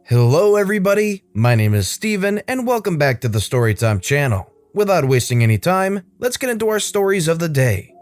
Hello everybody, my name is Steven and welcome back to the Storytime channel. Without wasting any time, let's get into our stories of the day.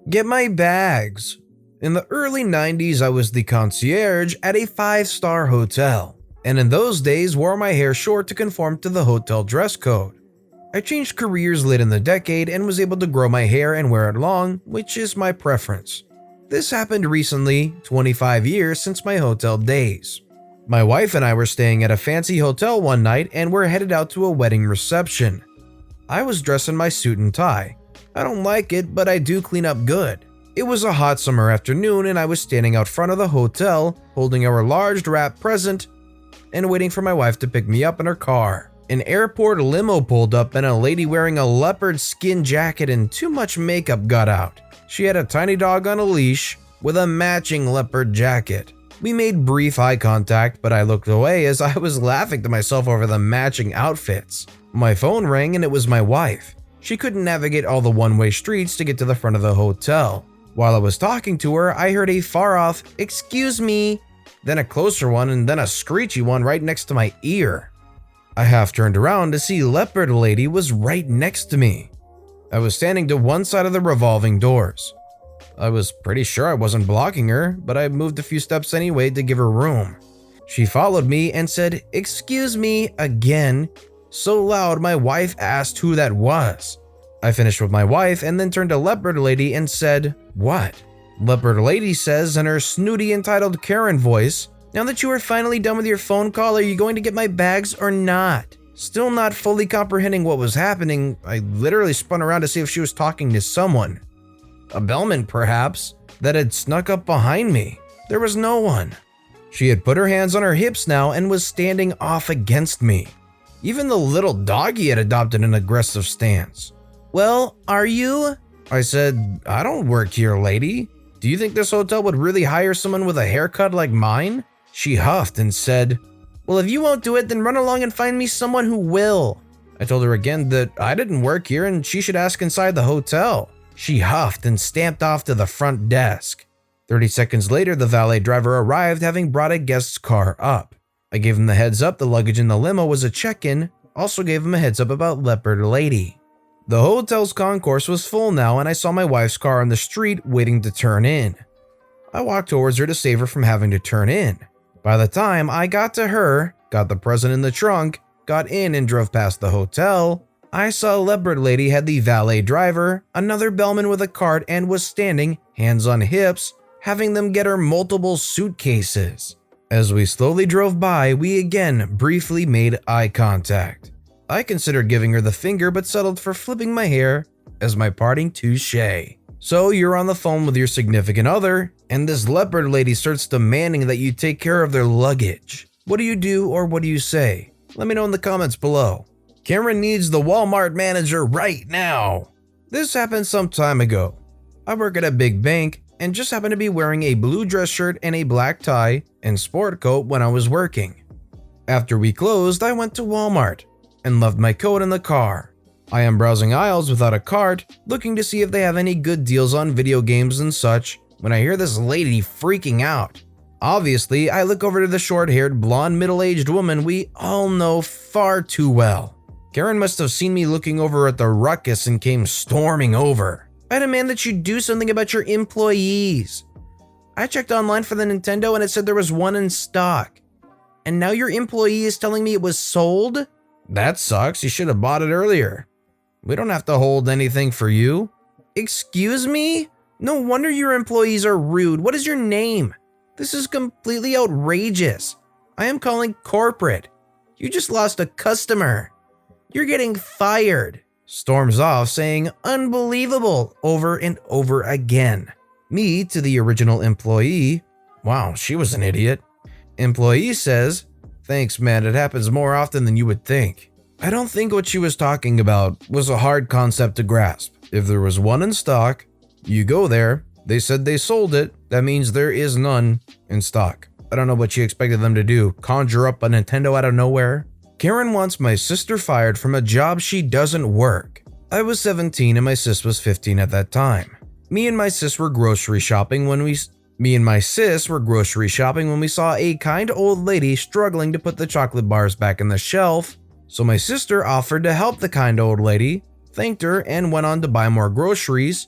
Get my bags. In the early 90s, I was the concierge at a 5-star hotel, and in those days wore my hair short to conform to the hotel dress code. I changed careers late in the decade and was able to grow my hair and wear it long, which is my preference. This happened recently, 25 years since my hotel days. My wife and I were staying at a fancy hotel one night and were headed out to a wedding reception. I was dressed in my suit and tie. I don't like it, but I do clean up good. It was a hot summer afternoon and I was standing out front of the hotel, holding our large wrap present and waiting for my wife to pick me up in her car. An airport limo pulled up and a lady wearing a leopard skin jacket and too much makeup got out. She had a tiny dog on a leash with a matching leopard jacket. We made brief eye contact, but I looked away as I was laughing to myself over the matching outfits. My phone rang and it was my wife. She couldn't navigate all the one-way streets to get to the front of the hotel. While I was talking to her, I heard a far-off, "Excuse me," then a closer one and then a screechy one right next to my ear. I half turned around to see Leopard Lady was right next to me. I was standing to one side of the revolving doors. I was pretty sure I wasn't blocking her, but I moved a few steps anyway to give her room. She followed me and said, "Excuse me," again, so loud my wife asked who that was. I finished with my wife and then turned to Leopard Lady and said, "What?" Leopard Lady says in her snooty entitled Karen voice, "Now that you are finally done with your phone call, are you going to get my bags or not?" Still not fully comprehending what was happening, I literally spun around to see if she was talking to someone. A bellman, perhaps, that had snuck up behind me. There was no one. She had put her hands on her hips now and was standing off against me. Even the little doggy had adopted an aggressive stance. "Well, are you?" I said, "I don't work here, lady. Do you think this hotel would really hire someone with a haircut like mine?" She huffed and said, "Well, if you won't do it, then run along and find me someone who will." I told her again that I didn't work here and she should ask inside the hotel. She huffed and stamped off to the front desk. 30 seconds later, the valet driver arrived, having brought a guest's car up. I gave him the heads up the luggage in the limo was a check-in, also gave him a heads up about Leopard Lady. The hotel's concourse was full now and I saw my wife's car on the street waiting to turn in. I walked towards her to save her from having to turn in. By the time I got to her, got the present in the trunk, got in and drove past the hotel, I saw Leopard Lady had the valet driver, another bellman with a cart, and was standing, hands on hips, having them get her multiple suitcases. As we slowly drove by, we again briefly made eye contact. I considered giving her the finger but settled for flipping my hair as my parting touche. So you're on the phone with your significant other, and this Leopard Lady starts demanding that you take care of their luggage. What do you do or what do you say? Let me know in the comments below. Karen needs the Wal Mart manager right now. This happened some time ago. I work at a big bank and just happened to be wearing a blue dress shirt and a black tie and sport coat when I was working. After we closed, I went to Walmart and left my coat in the car. I am browsing aisles without a cart, looking to see if they have any good deals on video games and such, when I hear this lady freaking out. Obviously, I look over to the short-haired, blonde, middle-aged woman we all know far too well. Karen must have seen me looking over at the ruckus and came storming over. "I demand that you do something about your employees. I checked online for the Nintendo and it said there was one in stock. And now your employee is telling me it was sold? That sucks, you should have bought it earlier. We don't have to hold anything for you." "Excuse me? No wonder your employees are rude. What is your name? This is completely outrageous. I am calling corporate. You just lost a customer. You're getting fired." Storms off saying "unbelievable" over and over again. Me to the original employee, "Wow, she was an idiot." Employee says, "Thanks man, it happens more often than you would think." I don't think what she was talking about was a hard concept to grasp. If there was one in stock, you go there, they said they sold it, that means there is none in stock. I don't know what she expected them to do, conjure up a Nintendo out of nowhere? Karen wants my sister fired from a job she doesn't work. I was 17 and my sis was 15 at that time. Me and my sis were grocery shopping when we Me and my sis were grocery shopping when we saw a kind old lady struggling to put the chocolate bars back in the shelf, so my sister offered to help the kind old lady, thanked her, and went on to buy more groceries,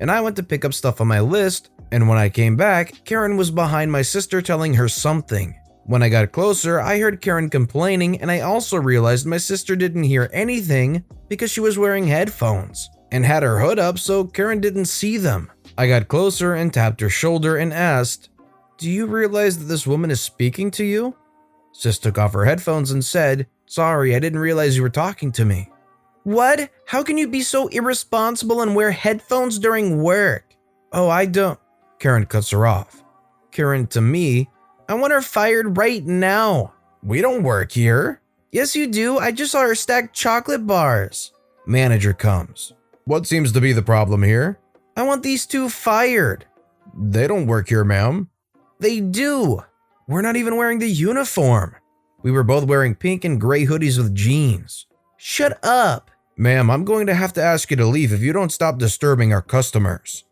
and I went to pick up stuff on my list, and when I came back, Karen was behind my sister telling her something. When I got closer, I heard Karen complaining, and I also realized my sister didn't hear anything because she was wearing headphones and had her hood up so Karen didn't see them. I got closer and tapped her shoulder and asked, "Do you realize that this woman is speaking to you?" Sis took off her headphones and said, "Sorry, I didn't realize you were talking to me." "What? How can you be so irresponsible and wear headphones during work?" "Oh, I don't." Karen cuts her off. Karen to me, "I want her fired right now." "We don't work here." "Yes, you do. I just saw her stack chocolate bars." Manager comes. "What seems to be the problem here?" "I want these two fired." "They don't work here, ma'am." "They do. We're not even wearing the uniform. We were both wearing pink and gray hoodies with jeans." "Shut up." "Ma'am, I'm going to have to ask you to leave if you don't stop disturbing our customers."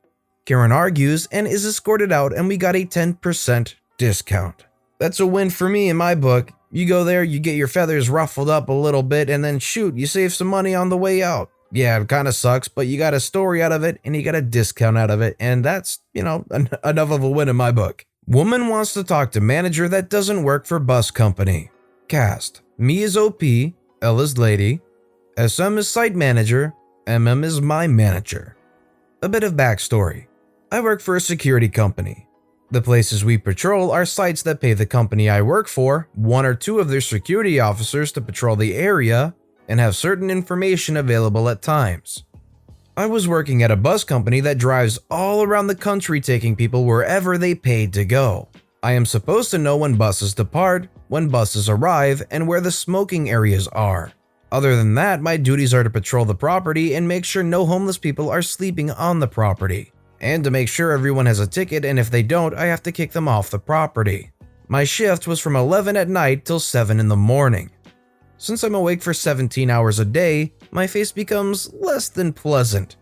Karen argues and is escorted out, and we got a 10% discount. That's a win for me in my book. You go there, you get your feathers ruffled up a little bit, and then shoot, you save some money on the way out. Yeah, it kind of sucks, but you got a story out of it and you got a discount out of it, and that's, enough of a win in my book. Woman wants to talk to manager that doesn't work for bus company. Cast: me is OP, L is lady, SM is site manager, MM is my manager. A bit of backstory. I work for a security company. The places we patrol are sites that pay the company I work for, one or two of their security officers to patrol the area, and have certain information available at times. I was working at a bus company that drives all around the country taking people wherever they paid to go. I am supposed to know when buses depart, when buses arrive, and where the smoking areas are. Other than that, my duties are to patrol the property and make sure no homeless people are sleeping on the property, and to make sure everyone has a ticket, and if they don't, I have to kick them off the property. My shift was from 11 at night till 7 in the morning. Since I'm awake for 17 hours a day, my face becomes less than pleasant,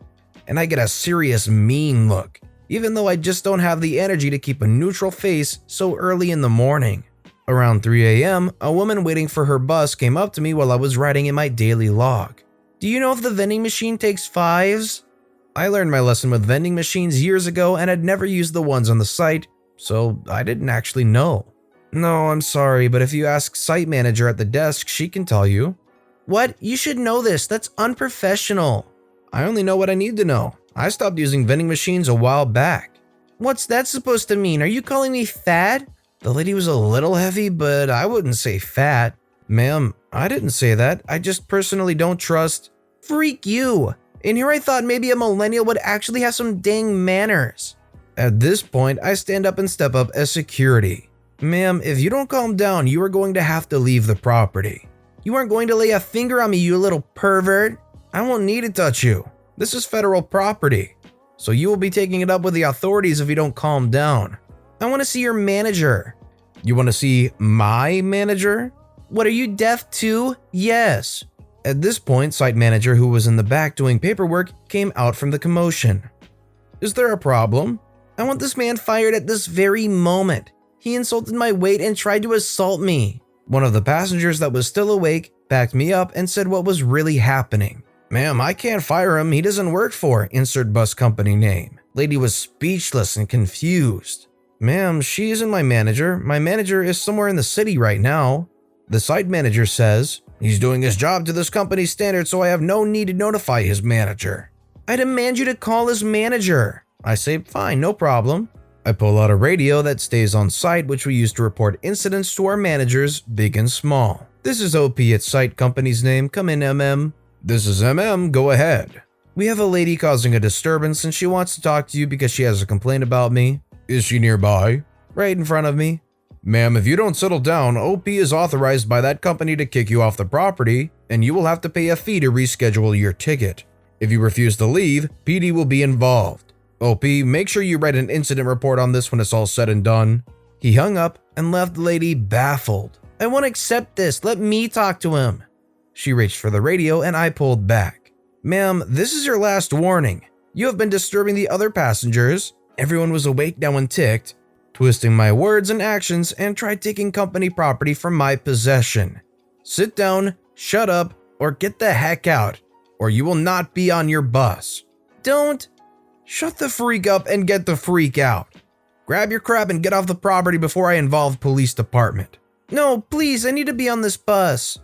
and I get a serious mean look, even though I just don't have the energy to keep a neutral face so early in the morning. Around 3 a.m., a woman waiting for her bus came up to me while I was writing in my daily log. "Do you know if the vending machine takes fives?" I learned my lesson with vending machines years ago and had never used the ones on the site, so I didn't actually know. "No, I'm sorry, but if you ask site manager at the desk, she can tell you." "What? You should know this. That's unprofessional." "I only know what I need to know. I stopped using vending machines a while back." "What's that supposed to mean? Are you calling me fat?" The lady was a little heavy, but I wouldn't say fat. "Ma'am, I didn't say that. I just personally don't trust." "Freak you. And here I thought maybe a millennial would actually have some dang manners." At this point, I stand up and step up as security. "Ma'am, if you don't calm down, you are going to have to leave the property." "You aren't going to lay a finger on me, you little pervert." "I won't need to touch you. This is federal property. So you will be taking it up with the authorities if you don't calm down." "I want to see your manager." "You want to see my manager?" "What, are you deaf too?" "Yes." At this point, site manager, who was in the back doing paperwork, came out from the commotion. "Is there a problem?" "I want this man fired at this very moment. He insulted my weight and tried to assault me." One of the passengers that was still awake backed me up and said what was really happening. "Ma'am, I can't fire him. He doesn't work for insert bus company name." Lady was speechless and confused. "Ma'am, she isn't my manager. My manager is somewhere in the city right now." The site manager says, "He's doing his job to this company's standards, so I have no need to notify his manager." "I demand you to call his manager." I say, "Fine, no problem." I pull out a radio that stays on site, which we use to report incidents to our managers, big and small. "This is OP at site company's name. Come in, MM." "This is MM. Go ahead." "We have a lady causing a disturbance and she wants to talk to you because she has a complaint about me." "Is she nearby?" "Right in front of me." "Ma'am, if you don't settle down, OP is authorized by that company to kick you off the property, and you will have to pay a fee to reschedule your ticket. If you refuse to leave, PD will be involved. OP, make sure you write an incident report on this when it's all said and done." He hung up and left the lady baffled. "I won't accept this. Let me talk to him." She reached for the radio and I pulled back. "Ma'am, this is your last warning. You have been disturbing the other passengers. Everyone was awake now and ticked, twisting my words and actions, and tried taking company property from my possession. Sit down, shut up, or get the heck out, or you will not be on your bus. Don't. Shut the freak up and get the freak out. Grab your crap and get off the property before I involve police department. No, please, I need to be on this bus.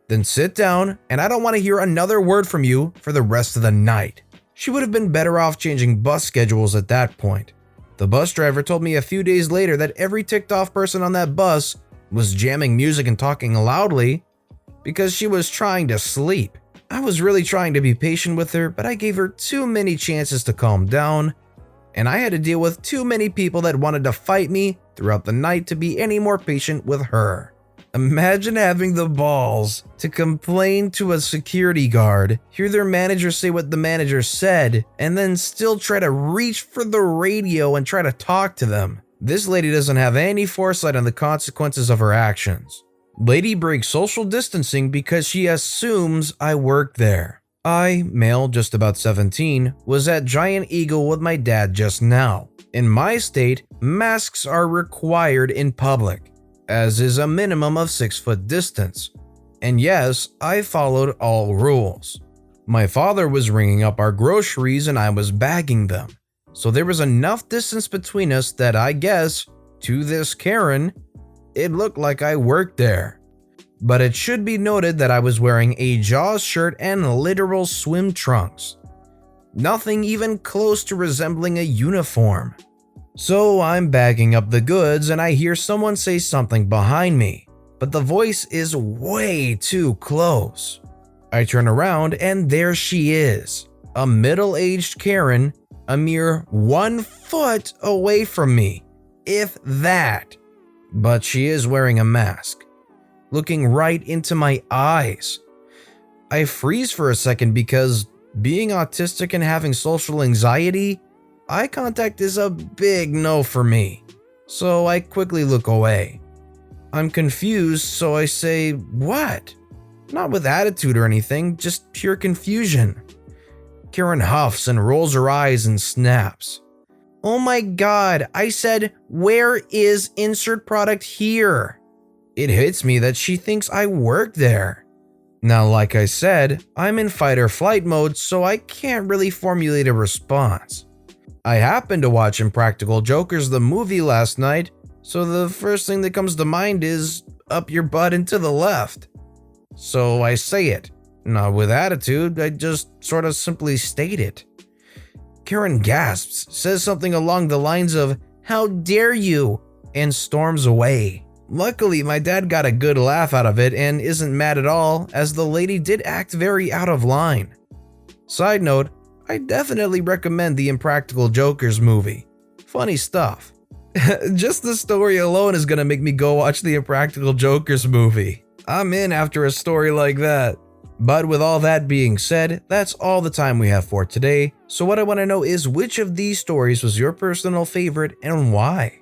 Then sit down, and I don't want to hear another word from you for the rest of the night. She would have been better off changing bus schedules at that point. The bus driver told me a few days later that every ticked off person on that bus was jamming music and talking loudly because she was trying to sleep. I was really trying to be patient with her, but I gave her too many chances to calm down, and I had to deal with too many people that wanted to fight me throughout the night to be any more patient with her. Imagine having the balls to complain to a security guard, hear their manager say what the manager said, and then still try to reach for the radio and try to talk to them. This lady doesn't have any foresight on the consequences of her actions. Lady breaks social distancing because she assumes I work there. I, male just about 17, was at Giant Eagle with my dad just now. In my state, masks are required in public, as is a minimum of 6-foot distance. And yes, I followed all rules. My father was ringing up our groceries and I was bagging them. So there was enough distance between us that I guess, to this Karen, it looked like I worked there. But it should be noted that I was wearing a Jaws shirt and literal swim trunks. Nothing even close to resembling a uniform. So I'm bagging up the goods and I hear someone say something behind me, but the voice is way too close. I turn around and there she is, a middle-aged Karen, a mere 1 foot away from me, if that. But she is wearing a mask, looking right into my eyes. I freeze for a second because, being autistic and having social anxiety, eye contact is a big no for me. So I quickly look away. I'm confused, so I say, "What?" Not with attitude or anything, just pure confusion. Karen huffs and rolls her eyes and snaps. "Oh my god," I said, "where is insert product here?" It hits me that she thinks I work there. Now, like I said, I'm in fight or flight mode, so I can't really formulate a response. I happened to watch Impractical Jokers the movie last night, so the first thing that comes to mind is up your butt and to the left. So I say it, not with attitude, I just sort of simply state it. Karen gasps, says something along the lines of, "How dare you?" and storms away. Luckily, my dad got a good laugh out of it and isn't mad at all, as the lady did act very out of line. Side note, I definitely recommend the Impractical Jokers movie. Funny stuff. Just the story alone is gonna make me go watch the Impractical Jokers movie. I'm in after a story like that. But with all that being said, that's all the time we have for today. So what I want to know is, which of these stories was your personal favorite and why?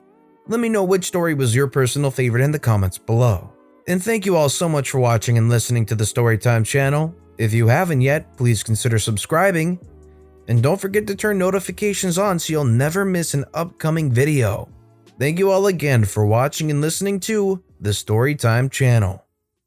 Let me know which story was your personal favorite in the comments below. And thank you all so much for watching and listening to the Storytime channel. If you haven't yet, please consider subscribing. And don't forget to turn notifications on so you'll never miss an upcoming video. Thank you all again for watching and listening to the Storytime channel.